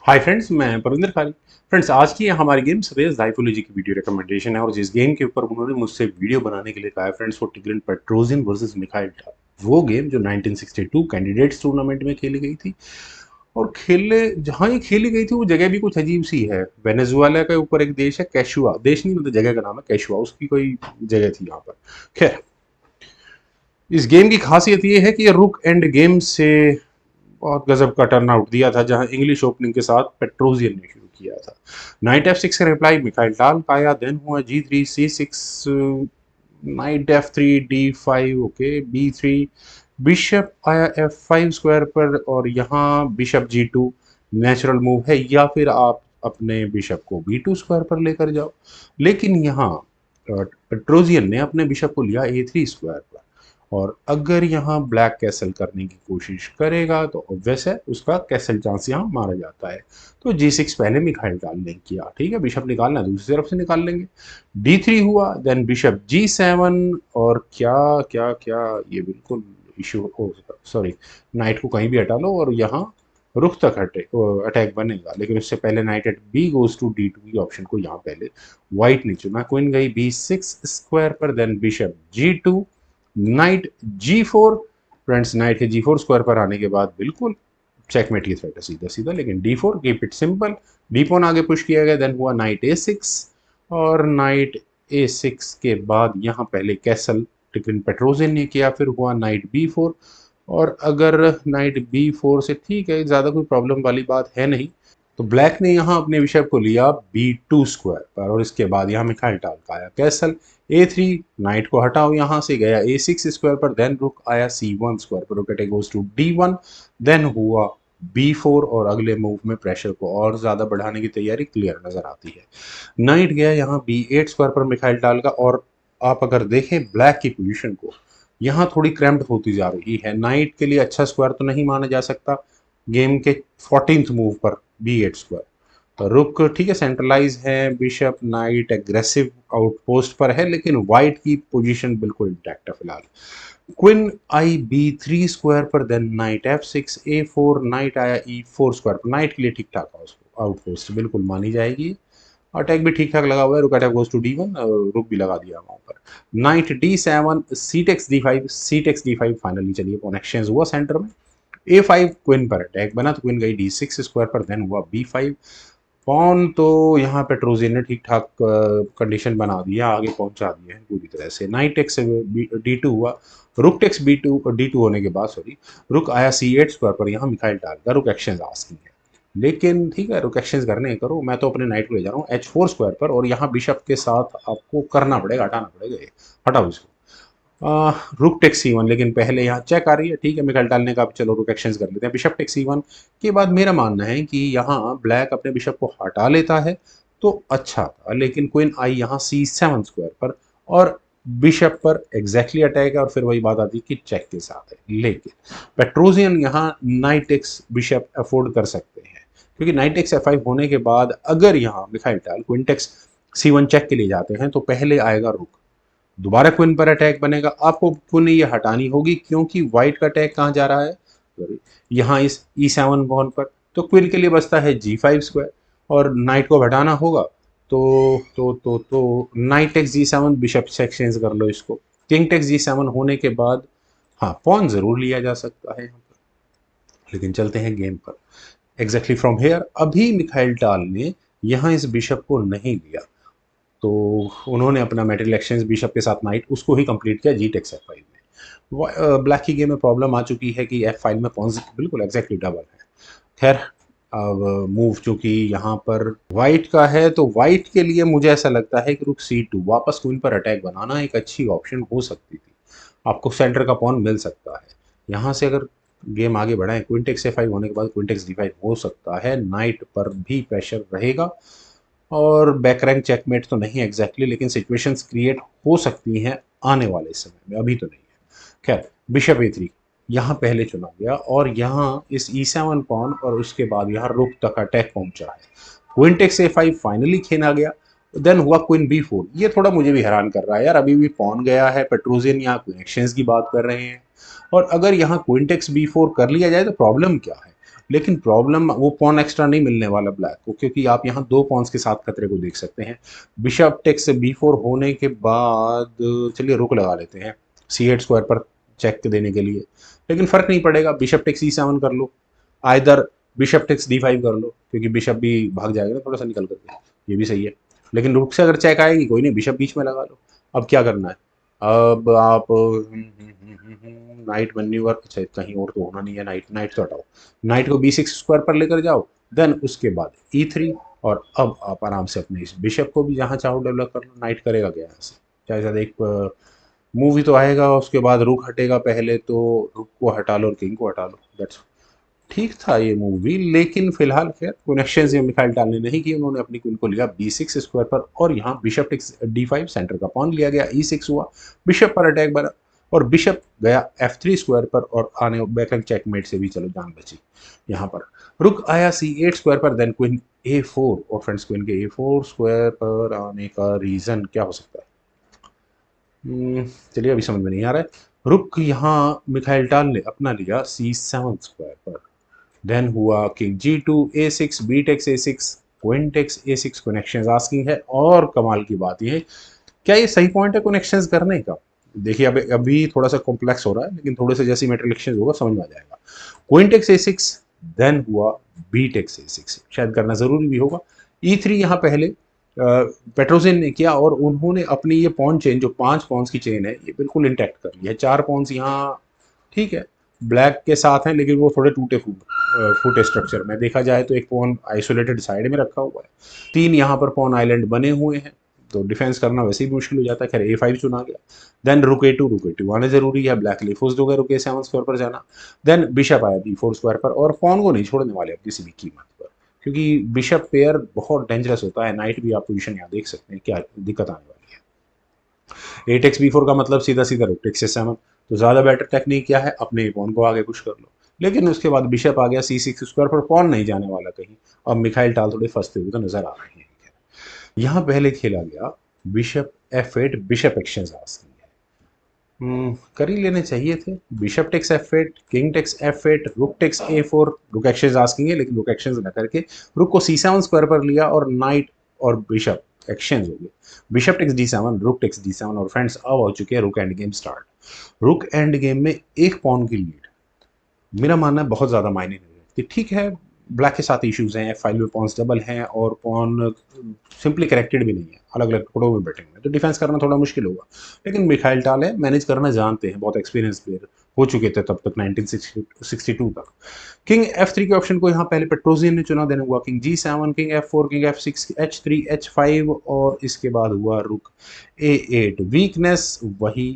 Hi friends, मैं परविंदर खारी। Friends, आज की हमारी गेम सवेज डाइपोलॉजी की वीडियो रिकमेंडेशन है और जिस गेम के ऊपर उन्होंने मुझसे वीडियो बनाने के लिए कहा है फ्रेंड्स, वो टिग्रिन पेट्रोजिन वर्सेस मिखाइल टाल। वो गेम जो 1962 कैंडिडेट्स टूर्नामेंट में खेली गई थी। और खेले जहाँ ये खेली गई थी वो जगह भी कुछ अजीब सी है। वेनेजुएला के ऊपर एक देश है कैशुआ, देश नहीं मतलब जगह का नाम है कैशुआ, उसकी कोई जगह थी यहाँ पर। खैर, इस गेम की खासियत ये है कि ये रुक एंड गेम से बहुत गजब का टर्नआउट दिया था, जहां इंग्लिश ओपनिंग के साथ पेट्रोजियन ने शुरू किया था। नाइट F6 का रिप्लाई मिखाइल टाल का आया, देन हुआ G3 C6, night F3 D5, okay B3, bishop आया F5 स्क्वायर पर, और यहाँ बिशप G2 नेचुरल मूव है, या फिर आप अपने बिशप को B2 स्क्वायर पर लेकर जाओ। लेकिन यहाँ पेट्रोजियन ने अपने बिशप को लिया A3 स्क्वायर पर, और अगर यहाँ ब्लैक कैसल करने की कोशिश करेगा तो ऑब्वियस है उसका कैसल चांस यहाँ मारा जाता है। तो G6 पहले मिखाइल टाल ने किया, ठीक है, बिशप निकालना है दूसरी तरफ से निकाल लेंगे। D3 हुआ, देन बिशप G7, और क्या क्या क्या, ये बिल्कुल इशू हो, सॉरी, नाइट को कहीं भी हटा लो और यहाँ रुख तक हटे अटैक बनेगा, लेकिन उससे पहले knight eight B goes to D2 की ऑप्शन को यहाँ पहले व्हाइट ने चुना। क्वीन गई B6 स्क्वायर पर, then bishop G2, knight G4। Friends, knight के G4 स्क्वायर पर आने के बाद बिल्कुल चेकमेट की थ्रेट है सीधा सीधा, लेकिन D4 keep it simple. D pawn आगे पुश किया गया, देन हुआ नाइट A6, और नाइट A6 के बाद यहाँ पहले कैसल टिग्रिन पेट्रोजिन ने किया, फिर हुआ नाइट B4। और अगर नाइट B4 से ठीक है, ज़्यादा कोई प्रॉब्लम वाली बात है नहीं, तो ब्लैक ने यहाँ अपने बिशप को लिया B2 स्क्वायर पर, और इसके बाद यहाँ मिखाइल टाल का आया कैसल A3, नाइट को हटाओ यहाँ से, गया A6 स्क्वायर पर, देन रुक आया C1 स्क्वायर पर, रुक attack goes to D1, then हुआ B4, और अगले मूव में प्रेशर को और ज़्यादा बढ़ाने की तैयारी क्लियर नज़र आती है। नाइट गया यहाँ B8 स्क्वायर पर मिखाइल टाल का, और आप अगर देखें ब्लैक की पोजीशन को, यहाँ थोड़ी क्रैम्प्ड होती जा रही है। नाइट के लिए अच्छा स्क्वायर तो नहीं माना जा सकता गेम के 14th मूव पर B8 स्क्वायर। तो रुक ठीक है, सेंट्रलाइज है, बिशप नाइट एग्रेसिव आउटपोस्ट पर है, लेकिन वाइट की पोजीशन बिल्कुल इंटैक्ट है फिलहाल। क्वीन आई B3 स्क्वायर पर, then knight F6 A4, knight आया E4 स्क्वायर पर। नाइट के लिए ठीक ठाक आउटपोस्ट बिल्कुल मानी जाएगी, अटैक भी ठीक ठाक लगा हुआ है, रुक अटैक गोज टू D1, रुक भी लगा दिया वहां पर। Night D7, C-टेक्स D5, C-टेक्स D5, finally चलिए पॉन एक्सचेंज हुआ सेंटर में। A5 क्वीन पर अटैक बना, तो क्वीन गई D6 स्क्वायर पर, देन हुआ B5। पॉन तो यहाँ पेट्रोजियन ने ठीक ठाक कंडीशन बना दिया, आगे पहुंचा दिया है पूरी तरह से। नाइट टेक्स D2 हुआ, रुक टेक्स D2 होने के बाद, सॉरी, रुक आया C8 स्क्वायर पर, यहाँ मिखाइल टाल का रुक एक्सचेंज आस्किंग है। लेकिन ठीक है, रुक एक्सचेंज करने करो, मैं तो अपने नाइट को ले जा रहा हूँ H4 स्क्वायर पर, और यहाँ बिशप के साथ आपको करना पड़ेगा, हटाना पड़ेगा ये। हटाओ इसको। रुक टेक्स C1, लेकिन पहले यहाँ चेक आ रही है, ठीक है, मिखाइल टाल ने कहा चलो रुक एक्सचेंज कर लेते हैं। बिशप टेक्स C1 के बाद मेरा मानना है कि यहाँ ब्लैक अपने बिशप को हटा लेता है तो अच्छा था, लेकिन क्वीन आई यहाँ C7 स्क्वायर पर, और बिशप पर एग्जैक्टली अटैक है, और फिर वही बात आती है कि चेक के साथ है। लेकिन पेट्रोजियन यहाँ नाइट एक्स बिशप अफोर्ड कर सकते हैं, क्योंकि नाइट एक्स F5 होने के बाद अगर यहाँ मिखाइल टाल क्वीन टेक्स C1 चेक के लिए जाते हैं तो पहले आएगा रुक, दोबारा क्वीन पर अटैक बनेगा, आपको क्वीन ये हटानी होगी, क्योंकि व्हाइट का अटैक कहाँ जा रहा है, यहाँ इस E7 पॉन पर। तो क्वीन के लिए बचता है G5 स्क्वायर, और नाइट को हटाना होगा तो नाइट टेक्स G7, बिशप से एक्सचेंज कर लो इसको। किंग टेक्स G7 होने के बाद हाँ, पॉन जरूर लिया जा सकता है यहाँ पर, लेकिन चलते हैं गेम पर। एग्जैक्टली फ्रॉम हेयर अभी मिखाइल टाल ने यहाँ इस बिशप को नहीं लिया, तो उन्होंने अपना मेटेरियल एक्सचेंज बिशप के साथ नाइट उसको ही कंप्लीट किया G-टेक्स F5 में। ब्लैक की गेम में प्रॉब्लम आ चुकी है कि F5 में पॉन्स बिल्कुल एग्जैक्टली डबल है। खैर, अब मूव चूंकि यहाँ पर वाइट का है, तो वाइट के लिए मुझे ऐसा लगता है कि रुक C2 वापस क्वीन पर अटैक बनाना एक अच्छी ऑप्शन हो सकती थी, आपको सेंटर का पॉन मिल सकता है। यहाँ से अगर गेम आगे बढ़ाएं, क्वीन टेक्स F5 होने के बाद क्वीन टेक्स D5 हो सकता है, नाइट पर भी प्रेशर रहेगा, और बैक रैंक चेकमेट तो नहीं एग्जैक्टली, लेकिन सिचुएशंस क्रिएट हो सकती हैं आने वाले समय में, अभी तो नहीं है। खैर, बिशप A3 यहाँ पहले चुना गया, और यहाँ इस E7 पॉन, और उसके बाद यहाँ रुक तक अटैक पहुंचा है। क्वीन टेक्स A5 फाइनली खेला गया, देन हुआ क्वीन B4। ये थोड़ा मुझे भी हैरान कर रहा है यार, अभी भी पॉन गया है, पेट्रोजियन यहाँ क्वीन एक्सचेंज की बात कर रहे हैं, और अगर यहाँ क्वीन टेक्स B4 कर लिया जाए तो प्रॉब्लम क्या है। लेकिन प्रॉब्लम वो पॉन एक्स्ट्रा नहीं मिलने वाला ब्लैक को, क्योंकि आप यहाँ दो पॉन्स के साथ खतरे को देख सकते हैं। बिशप टेक्स B4 होने के बाद चलिए रुक लगा लेते हैं C8 स्क्वायर पर चेक देने के लिए, लेकिन फर्क नहीं पड़ेगा। बिशप टेक्स E7 कर लो, आइदर बिशप टेक्स D5 कर लो, क्योंकि बिशप भी भाग जाएगा ना थोड़ा सा निकल करके, ये भी सही है। लेकिन रुक से अगर चेक आएगी कोई नहीं, बिशप बीच में लगा लो। अब क्या करना है, अब आप नाइट मैन्यूवर, अच्छा कहीं और तो होना नहीं है, नाइट नाइट तो हटाओ, नाइट को B6 स्क्वायर पर लेकर जाओ, देन उसके बाद E3, और अब आप आराम से अपने इस बिशप को भी जहाँ चाहो डेवलप कर लो। नाइट करेगा क्या यहाँ से, चाहे ज़्यादा एक मूव ही तो आएगा, उसके बाद रुक हटेगा, पहले तो रुक को हटा लो और किंग को हटा लो, दैट्स ठीक था ये मूवी। लेकिन फिलहाल खैर कनेक्शन ये मिखाइल टाल ने नहीं किए, उन्होंने अपनी क्वीन को लिया B6 स्क्वायर पर, और यहाँ बिशप टेक्स D5, सेंटर का पॉन लिया गया, E6 हुआ, बिशप पर अटैक बना, और बिशप गया F3 स्क्वायर पर, और आने बैकएंड चेकमेट से भी चलो जान बची। यहाँ पर रुक आया C8 स्क्वायर पर, देन क्वीन A4, और फ्रेंड्स क्वीन के A4 स्क्वायर पर आने का रीजन क्या हो सकता है, चलिए अभी समझ में नहीं आ रहा है। रुक यहाँ मिखाइल टाल ने अपना लिया C7 स्क्वायर पर, देन हुआ king G2 A6 B takes A6 queen takes A6 connection asking है। और कमाल की बात ये है, क्या ये सही पॉइंट है कनेक्शन करने का, देखिए अब अभी थोड़ा सा कॉम्प्लेक्स हो रहा है, लेकिन थोड़े से जैसे मेट्रिक होगा समझ में आ जाएगा। क्वीन टेक्स A6, देन हुआ B टेक्स A6, शायद करना जरूरी भी होगा। E3 यहाँ पहले पेट्रोजिन ने किया, और उन्होंने अपनी ये पॉन चेन, जो 5 पॉन्स की चेन है, ये बिल्कुल इंटैक्ट कर ली है। 4 पॉन्स यहाँ ठीक है ब्लैक के साथ हैं, लेकिन वो थोड़े टूटे फूटे स्ट्रक्चर में, देखा जाए तो एक पॉन आइसोलेटेड साइड में रखा हुआ है, 3 यहाँ पर पॉन आइलैंड बने हुए हैं, तो डिफेंस करना वैसे ही मुश्किल हो जाता है। खैर A5 चुना गया, देन रुक A2 आने जरूरी है, ब्लैक लिए फुस दोगे रुक A7 स्क्वायर पर जाना, देन बिशप आया B4 स्क्वायर पर, और पॉन को नहीं छोड़ने वाले अब किसी भी कीमत पर, क्योंकि बिशप पेयर बहुत डेंजरस होता है। नाइट भी आप पोजीशन यहाँ देख सकते हैं क्या दिक्कत आने वाली है। एट एक्स B4 का मतलब सीधा सीधा रुक टेक्स A7, तो ज़्यादा बेटर टेक्निक क्या है, अपने पॉन को आगे पुश कर लो। लेकिन उसके बाद बिशप आ गया C6 स्क्वायर पर, पॉन नहीं जाने वाला कहीं, और मिखाइल टाल थोड़े फंसते हुए तो नजर आ रहे हैं। यहाँ पहले खेला गया bishop F8, bishop exchange asking है, कर ही लेने चाहिए थे। Bishop takes F8, king takes F8, rook takes A4, रुक एक्सचेंज आस्किंग है, लेकिन रुक एक्सचेंज न करके रुक को C7 स्क्वायर पर लिया, और नाइट और बिशप एक्सचेंज हो गए। Bishop takes D7, rook takes D7, और फ्रेंड्स अब हो चुके हैं रुक एंड गेम स्टार्ट। रुक एंड गेम में एक पॉन की लीड मेरा मानना है बहुत ज़्यादा मायने नहीं रखती। ठीक है ब्लैक के साथ इश्यूज हैं, F5 में पॉन्स डबल हैं, और पॉन सिंपली करेक्टेड भी नहीं है, अलग अलग टुकड़ों में बैठे हुए हैं, तो डिफेंस करना थोड़ा मुश्किल होगा। लेकिन मिखाइल टाल है, मैनेज करना जानते हैं, बहुत एक्सपीरियंस प्लेयर हो चुके थे तब तक 1962 तक। किंग F3 के ऑप्शन को यहाँ पहले पेट्रोजियन ने चुना, देन हुआ king G7, king F4, king F6, H3, H5, और इसके बाद हुआ रुक A8। वीकनेस वही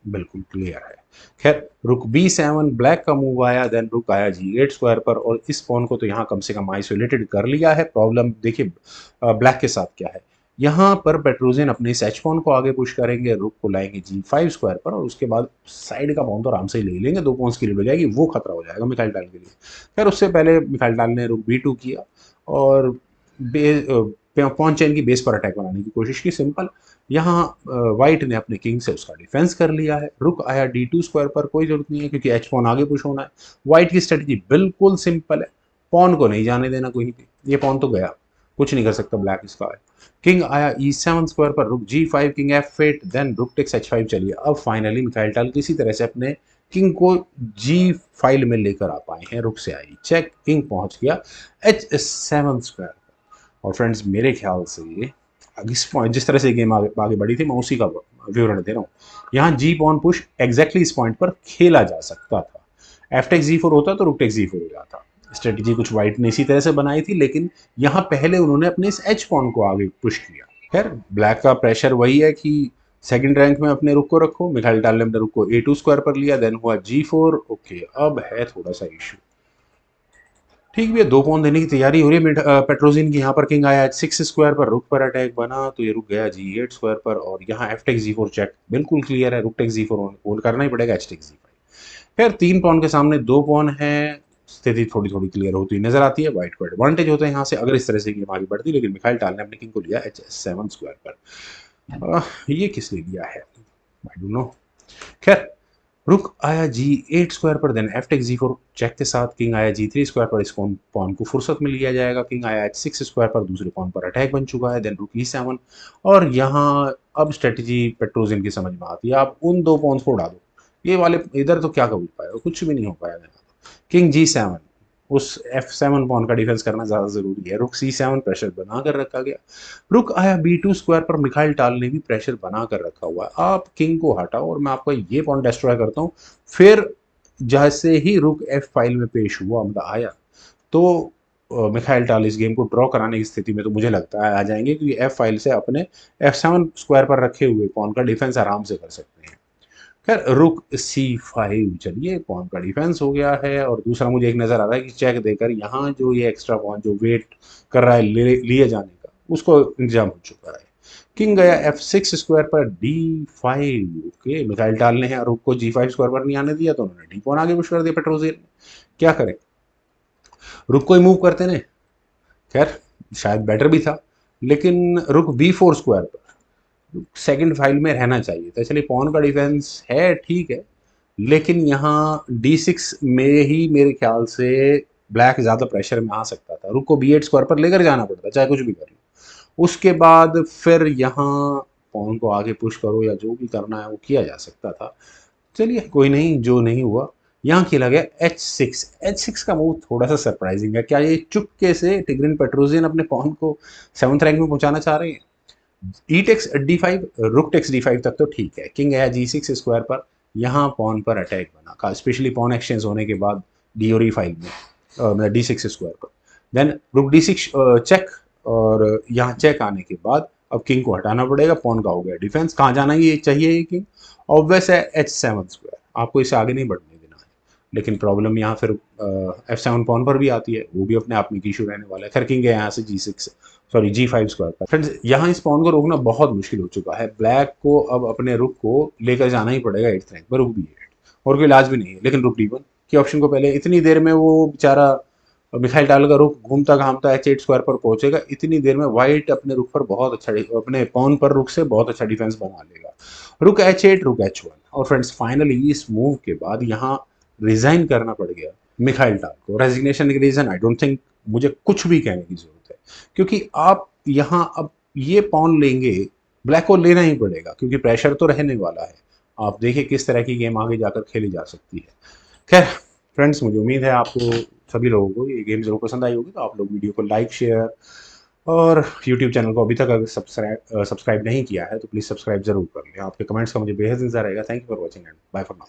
बिल्कुल क्लियर है। खैर रुक B7, ब्लैक का मूव आया, देन रुक आया G8 स्क्वायर पर, और इस पॉन को तो यहाँ कम से कम आइसोलेटेड कर लिया है। प्रॉब्लम देखिए ब्लैक के साथ क्या है, यहाँ पर पेट्रोजियन अपने इस एच पॉन को आगे पुश करेंगे, रुक को लाएंगे G5 स्क्वायर पर, और उसके बाद साइड का पॉन तो आराम से ही ले लेंगे, 2 पॉन्स की लीड हो जाएगी, वो खतरा हो जाएगा मिखाइल टाल के लिए। खैर उससे पहले मिखाइल टाल ने रुक B2 किया, और पॉन चेन की बेस पर अटैक बनाने की कोशिश की। सिंपल यहाँ वाइट ने अपने किंग से उसका डिफेंस कर लिया है। रुक आया D2 स्क्वायर पर, कोई जरूरत नहीं है क्योंकि एच पॉन आगे पुश होना है। वाइट की स्ट्रेटजी बिल्कुल सिंपल है, पॉन को नहीं जाने देना कहीं भी, ये पॉन तो गया, कुछ नहीं कर सकता ब्लैक इसका है। किंग आया E7 स्क्वायर पर, रुक G5, king F8, then rook takes H5 चलिए। अब फाइनली मिखाइल टाल किसी तरह से अपने किंग को G फाइल में लेकर आ पाए हैं। रुक से आई चेक, किंग पहुंच गया H7 स्क्वायर। और फ्रेंड्स मेरे ख्याल से ये इस पॉइंट जिस तरह से गेम आगे बढ़ी थी, मैं उसी का विवरण दे रहा हूँ। यहाँ जी पॉन पुश एग्जैक्टली इस पॉइंट पर खेला जा सकता था। एफ टेक्स G4 होता तो रुक टेक्स G4 हो जाता। स्ट्रेटेजी कुछ वाइट ने इसी तरह से बनाई थी, लेकिन यहाँ पहले उन्होंने अपने इस एच पॉन को आगे पुश किया। खैर ब्लैक का प्रेशर वही है कि सेकंड रैंक में अपने रुक को रखो। मिखाइल टाल ने अपने रुक को A2 स्क्वायर पर लिया, देन हुआ G4। ओके अब है थोड़ा सा इशू, ठीक भी है, 2 पॉन देने की तैयारी हो रही है पेट्रोजिन की। यहाँ पर किंग आया H6 स्क्वायर पर, रुक पर अटैक बना, तो ये रुक गया G8 स्क्वायर पर, और यहाँ F टेक्स G4 चेक बिल्कुल क्लियर है, रुक टेक्स G4 होल्ड करना ही पड़ेगा, H टेक्स G5। खैर 3 पॉन के सामने 2 पॉन है, स्थिति थोड़ी थोड़ी क्लियर होती नजर आती है। व्हाइट को एडवांटेज होता है यहाँ से अगर इस तरह से गेम आगे बढ़ती, लेकिन मिखाइल टाल ने अपने किंग को लिया H7 स्क्वायर पर। ये किस लिए लिया है आई डोंट नो। खैर रुक आया G8 स्क्वायर पर, then F take G4 check के साथ, किंग आया G3 स्क्वायर पर, इस पॉन को फुर्सत में लिया जाएगा, किंग आया H6 स्क्वायर पर, दूसरे पॉन पर अटैक बन चुका है, देन रुक E7। और यहाँ अब स्ट्रेटजी पेट्रोजिन की समझ में आती है, आप उन दो पॉन्स को उड़ा दो, ये वाले इधर तो क्या कभी पाएगा, कुछ भी नहीं हो पाएगा। किंग G7, उस F7 पॉन का डिफेंस करना ज़्यादा ज़रूरी है। रुक C7 प्रेशर बना कर रखा गया। रुक आया B2 स्क्वायर पर, मिखाइल टाल ने भी प्रेशर बना कर रखा हुआ है। आप किंग को हटाओ और मैं आपका ये पॉन डिस्ट्रॉय करता हूँ। फिर जैसे ही रुक F फाइल में पेश हुआ, मतलब आया, तो मिखाइल टाल इस गेम को ड्रॉ कराने की स्थिति में तो मुझे लगता है आ जाएंगे, क्योंकि F फाइल से अपने F7 स्क्वायर पर रखे हुए पॉन का डिफेंस आराम से कर सकते हैं। खैर रुक C5, चलिए पॉन का डिफेंस हो गया है। और दूसरा मुझे एक नज़र आ रहा है कि चेक देकर यहाँ जो ये एक्स्ट्रा पॉन जो वेट कर रहा है लिए जाने का, उसको इंतजाम हो चुका है। किंग गया F6 स्क्वायर पर D5। ओके, मिसाइल डालने हैं, रुक को G5 स्क्वायर पर नहीं आने दिया, तो उन्होंने डी पॉन आगे पुश कर दिया पेट्रोजियन ने। क्या करें, रुक को ही मूव करते ने, खैर शायद बेटर भी था, लेकिन रुक B4 स्क्वायर पर सेकंड फाइल में रहना चाहिए था। चलिए पॉन का डिफेंस है, ठीक है, लेकिन यहाँ D6 में ही मेरे ख्याल से ब्लैक ज़्यादा प्रेशर में आ सकता था, रुक को B8 स्क्वायर पर लेकर जाना पड़ता, चाहे कुछ भी कर लो। उसके बाद फिर यहाँ पॉन को आगे पुश करो या जो भी करना है वो किया जा सकता था। चलिए कोई नहीं, जो नहीं हुआ। यहाँ खेला गया H6। H6 का मूव थोड़ा सा सरप्राइजिंग है, क्या ये चुपके से टिग्रिन पेट्रोजियन अपने पॉन को 7th रैंक में पहुंचाना चाह रहे हैं? ई takes D5, rook takes D5 तक तो ठीक है, किंग आया G6 स्क्वायर पर, यहाँ पॉन पर अटैक बना का, स्पेशली पॉन एक्सचेंज होने के बाद डी और ई फाइल में, मतलब D6 स्क्वायर पर। देन रुक D6 चेक, और यहाँ चेक आने के बाद अब किंग को हटाना पड़ेगा, पॉन का हो गया डिफेंस, कहाँ जाना ये चाहिए ये किंग, ऑब्वियस है H7 स्क्वायर, आपको इसे आगे नहीं बढ़ने देना है। लेकिन प्रॉब्लम यहाँ फिर F7 पॉन पर भी आती है, वो भी अपने आप में इशू रहने वाला है। खैर किंग है यहाँ से G6, सॉरी G5 स्क्वायर पर। फ्रेंड्स यहाँ इस पॉन को रोकना बहुत मुश्किल हो चुका है, ब्लैक को अब अपने रुक को लेकर जाना ही पड़ेगा 8th रैंक पर, रुक B8, और कोई इलाज भी नहीं है। लेकिन रुक D1 की ऑप्शन को पहले, इतनी देर में वो बेचारा मिसाइल डाल का रुक घूमता घामता H8 स्क्वायर पर पहुंचेगा, इतनी देर में व्हाइट अपने रुक पर बहुत अच्छा, अपने पॉन पर रुक से बहुत अच्छा डिफेंस बना लेगा। रुक H8, रुक H1, और फ्रेंड्स फाइनली इस मूव के बाद यहाँ रिजाइन करना पड़ गया मिखाइल टाल को। रेजिग्नेशन के रीजन आई डोंट थिंक मुझे कुछ भी कहने की जरूरत है, क्योंकि आप यहाँ अब ये पॉन लेंगे, ब्लैक को लेना ही पड़ेगा, क्योंकि प्रेशर तो रहने वाला है। आप देखिए किस तरह की गेम आगे जाकर खेली जा सकती है। खैर फ्रेंड्स, मुझे उम्मीद है आपको सभी लोगों को ये गेम जरूर पसंद आई होगी, तो आप लोग वीडियो को लाइक, शेयर, और यूट्यूब चैनल को अभी तक अगर सब्सक्राइब नहीं किया है तो प्लीज़ सब्सक्राइब जरूर कर लें। आपके कमेंट्स का मुझे बेहद इंतजार रहेगा। Thank you for watching and bye for now.